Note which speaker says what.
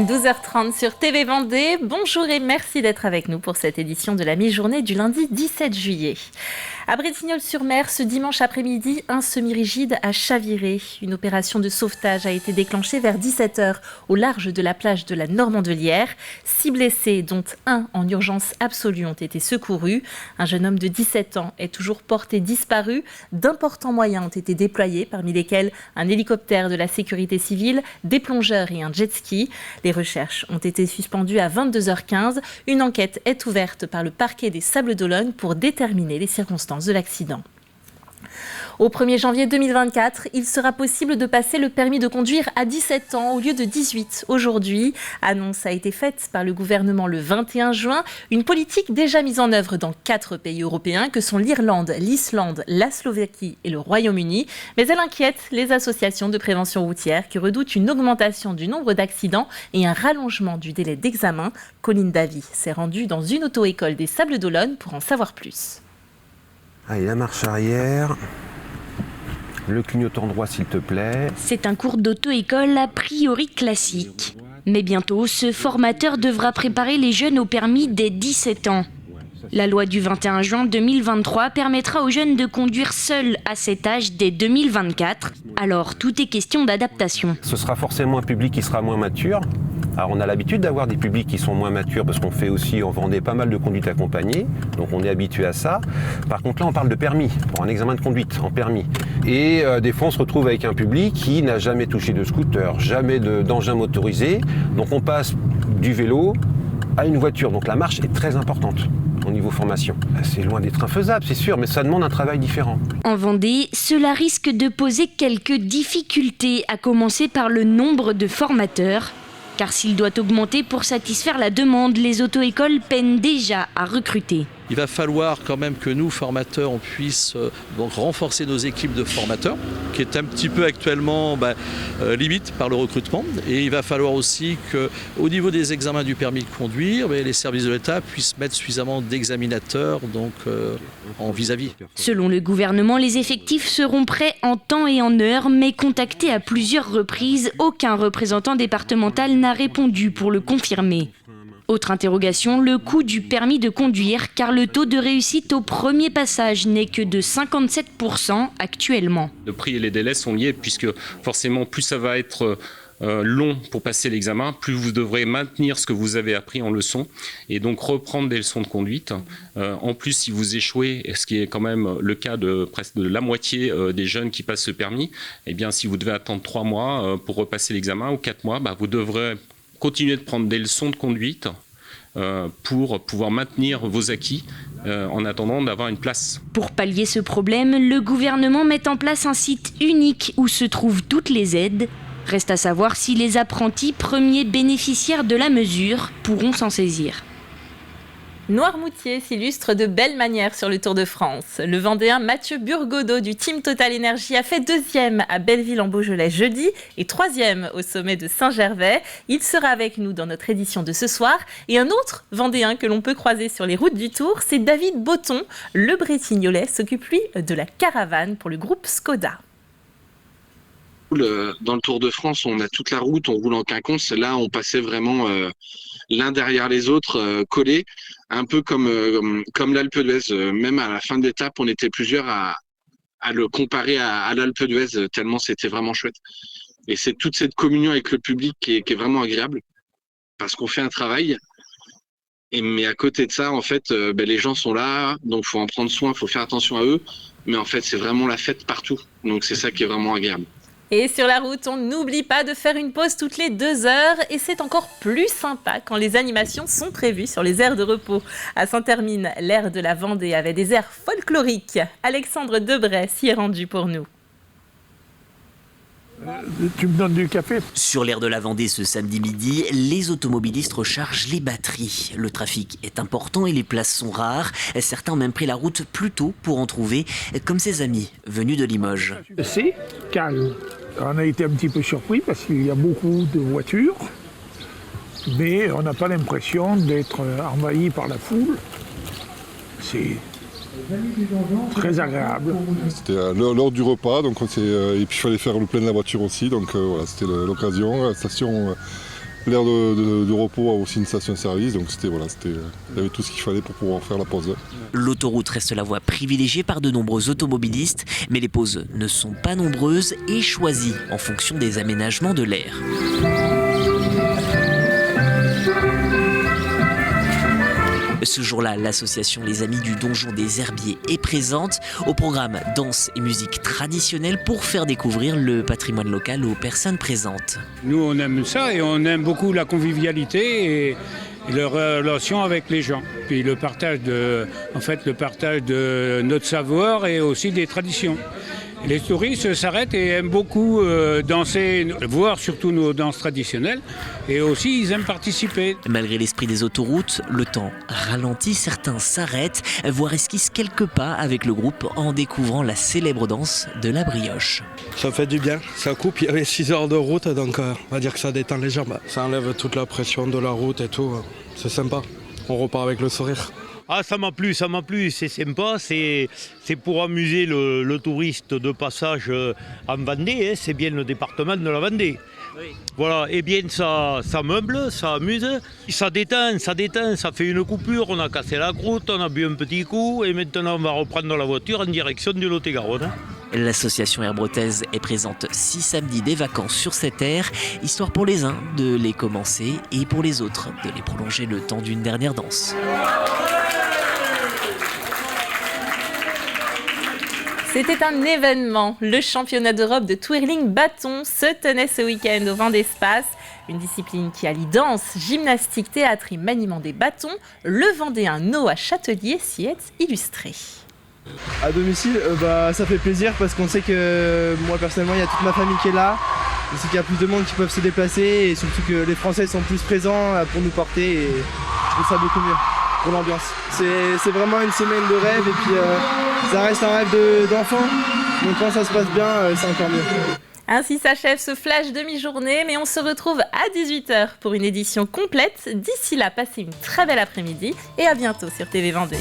Speaker 1: 12h30 sur TV Vendée. Bonjour et merci d'être avec nous pour cette édition de la mi-journée du lundi 17 juillet. À Bretignolles-sur-Mer, ce dimanche après-midi, un semi-rigide a chaviré. Une opération de sauvetage a été déclenchée vers 17h au large de la plage de la Normandelière. 6 blessés, dont un en urgence absolue, ont été secourus. Un jeune homme de 17 ans est toujours porté disparu. D'importants moyens ont été déployés, parmi lesquels un hélicoptère de la sécurité civile, des plongeurs et un jet-ski. Les recherches ont été suspendues à 22h15. Une enquête est ouverte par le parquet des Sables-d'Olonne pour déterminer les circonstances de l'accident. Au 1er janvier 2024, il sera possible de passer le permis de conduire à 17 ans au lieu de 18 aujourd'hui. Annonce a été faite par le gouvernement le 21 juin. Une politique déjà mise en œuvre dans 4 pays européens que sont l'Irlande, l'Islande, la Slovaquie et le Royaume-Uni. Mais elle inquiète les associations de prévention routière qui redoutent une augmentation du nombre d'accidents et un rallongement du délai d'examen. Colline Davy s'est rendue dans une auto-école des Sables-d'Olonne pour en savoir plus.
Speaker 2: Allez, la marche arrière. Le clignotant droit, s'il te plaît.
Speaker 3: C'est un cours d'auto-école a priori classique. Mais bientôt, ce formateur devra préparer les jeunes au permis dès 17 ans. La loi du 21 juin 2023 permettra aux jeunes de conduire seuls à cet âge dès 2024. Alors, tout est question d'adaptation.
Speaker 2: Ce sera forcément un public qui sera moins mature. Alors on a l'habitude d'avoir des publics qui sont moins matures parce qu'on fait aussi en Vendée pas mal de conduite accompagnée, donc on est habitué à ça. Par contre là on parle de permis, pour un examen de conduite en permis. Et des fois on se retrouve avec un public qui n'a jamais touché de scooter, jamais d'engin motorisé. Donc on passe du vélo à une voiture, donc la marche est très importante au niveau formation. C'est loin d'être infaisable, c'est sûr, mais ça demande un travail différent.
Speaker 3: En Vendée, cela risque de poser quelques difficultés, à commencer par le nombre de formateurs. Car s'il doit augmenter pour satisfaire la demande, les auto-écoles peinent déjà à recruter.
Speaker 4: Il va falloir quand même que nous, formateurs, on puisse donc renforcer nos équipes de formateurs, qui est un petit peu actuellement limite par le recrutement. Et il va falloir aussi qu'au niveau des examens du permis de conduire, les services de l'État puissent mettre suffisamment d'examinateurs en vis-à-vis.
Speaker 3: Selon le gouvernement, les effectifs seront prêts en temps et en heure, mais contactés à plusieurs reprises, aucun représentant départemental n'a répondu pour le confirmer. Autre interrogation, le coût du permis de conduire, car le taux de réussite au premier passage n'est que de 57% actuellement.
Speaker 5: Le prix et les délais sont liés puisque forcément plus ça va être long pour passer l'examen, plus vous devrez maintenir ce que vous avez appris en leçon et donc reprendre des leçons de conduite. En plus, si vous échouez, ce qui est quand même le cas de presque de la moitié des jeunes qui passent ce permis, eh bien si vous devez attendre 3 mois pour repasser l'examen ou 4 mois, vous devrez continuer de prendre des leçons de conduite pour pouvoir maintenir vos acquis en attendant d'avoir une place.
Speaker 3: Pour pallier ce problème, le gouvernement met en place un site unique où se trouvent toutes les aides. Reste à savoir si les apprentis, premiers bénéficiaires de la mesure, pourront s'en saisir.
Speaker 1: Noirmoutier s'illustre de belle manière sur le Tour de France. Le Vendéen Mathieu Burgodeau du Team Total Énergie a fait 2e à Belleville-en-Beaujolais jeudi et 3e au sommet de Saint-Gervais. Il sera avec nous dans notre édition de ce soir. Et un autre Vendéen que l'on peut croiser sur les routes du Tour, c'est David Botton. Le Bretignolais s'occupe lui de la caravane pour le groupe Skoda.
Speaker 6: Dans le Tour de France, on a toute la route, on roule en quinconce. Là, on passait vraiment l'un derrière les autres, collés, un peu comme l'Alpe d'Huez. Même à la fin de l'étape, on était plusieurs à le comparer à l'Alpe d'Huez, tellement c'était vraiment chouette. Et c'est toute cette communion avec le public qui est vraiment agréable, parce qu'on fait un travail. Mais à côté de ça, en fait, les gens sont là, donc il faut en prendre soin, il faut faire attention à eux. Mais en fait, c'est vraiment la fête partout. Donc c'est ça qui est vraiment agréable.
Speaker 1: Et sur la route, on n'oublie pas de faire une pause toutes les 2 heures. Et c'est encore plus sympa quand les animations sont prévues sur les aires de repos. À Saint-Hermine, l'aire de la Vendée avait des airs folkloriques. Alexandre Debray s'y est rendu pour nous.
Speaker 7: Tu me donnes du café ?
Speaker 8: Sur l'aire de la Vendée ce samedi midi, les automobilistes rechargent les batteries. Le trafic est important et les places sont rares. Certains ont même pris la route plus tôt pour en trouver, comme ses amis venus de Limoges.
Speaker 7: C'est calme. On a été un petit peu surpris parce qu'il y a beaucoup de voitures, mais on n'a pas l'impression d'être envahi par la foule. C'est très agréable.
Speaker 9: C'était à l'heure du repas, donc et puis il fallait faire le plein de la voiture aussi, donc voilà, c'était l'occasion. La station l'aire de repos a aussi une station-service, donc il y avait tout ce qu'il fallait pour pouvoir faire la pause.
Speaker 8: L'autoroute reste la voie privilégiée par de nombreux automobilistes, mais les pauses ne sont pas nombreuses et choisies en fonction des aménagements de l'aire. Ce jour-là, l'association Les Amis du Donjon des Herbiers est présente. Au programme, danse et musique traditionnelle pour faire découvrir le patrimoine local aux personnes présentes.
Speaker 10: Nous, on aime ça et on aime beaucoup la convivialité et la relation avec les gens. Puis le partage de notre savoir et aussi des traditions. Les touristes s'arrêtent et aiment beaucoup danser, voir surtout nos danses traditionnelles, et aussi ils aiment participer.
Speaker 8: Malgré l'esprit des autoroutes, le temps ralentit, certains s'arrêtent, voire esquissent quelques pas avec le groupe en découvrant la célèbre danse de la brioche.
Speaker 11: Ça fait du bien, ça coupe, il y avait 6 heures de route, donc on va dire que ça détend les jambes. Ça enlève toute la pression de la route et tout, c'est sympa, on repart avec le sourire.
Speaker 12: Ah, ça m'a plu, c'est sympa, c'est pour amuser le touriste de passage en Vendée, hein, c'est bien le département de la Vendée. Oui. Voilà, et bien ça meuble, ça amuse, ça détend, ça fait une coupure, on a cassé la croûte, on a bu un petit coup et maintenant on va reprendre la voiture en direction du Lot-et-Garonne. Hein.
Speaker 8: L'association Herbrotaise est présente 6 samedis des vacances sur cette aire, histoire pour les uns de les commencer et pour les autres de les prolonger le temps d'une dernière danse.
Speaker 1: C'était un événement. Le championnat d'Europe de twirling bâton se tenait ce week-end au Vendée Space. Une discipline qui allie danse, gymnastique, théâtre et maniement des bâtons. Le Vendéen Noah Châtelier s'y est illustré.
Speaker 13: À domicile, ça fait plaisir parce qu'on sait que moi personnellement il y a toute ma famille qui est là. Je sais qu'il y a plus de monde qui peuvent se déplacer et surtout que les Français sont plus présents pour nous porter et je trouve ça beaucoup mieux pour l'ambiance. C'est vraiment une semaine de rêve et puis ça reste un rêve d'enfant, donc quand ça se passe bien, c'est encore mieux.
Speaker 1: Ainsi s'achève ce flash demi-journée, mais on se retrouve à 18h pour une édition complète. D'ici là, passez une très belle après-midi et à bientôt sur TV Vendée.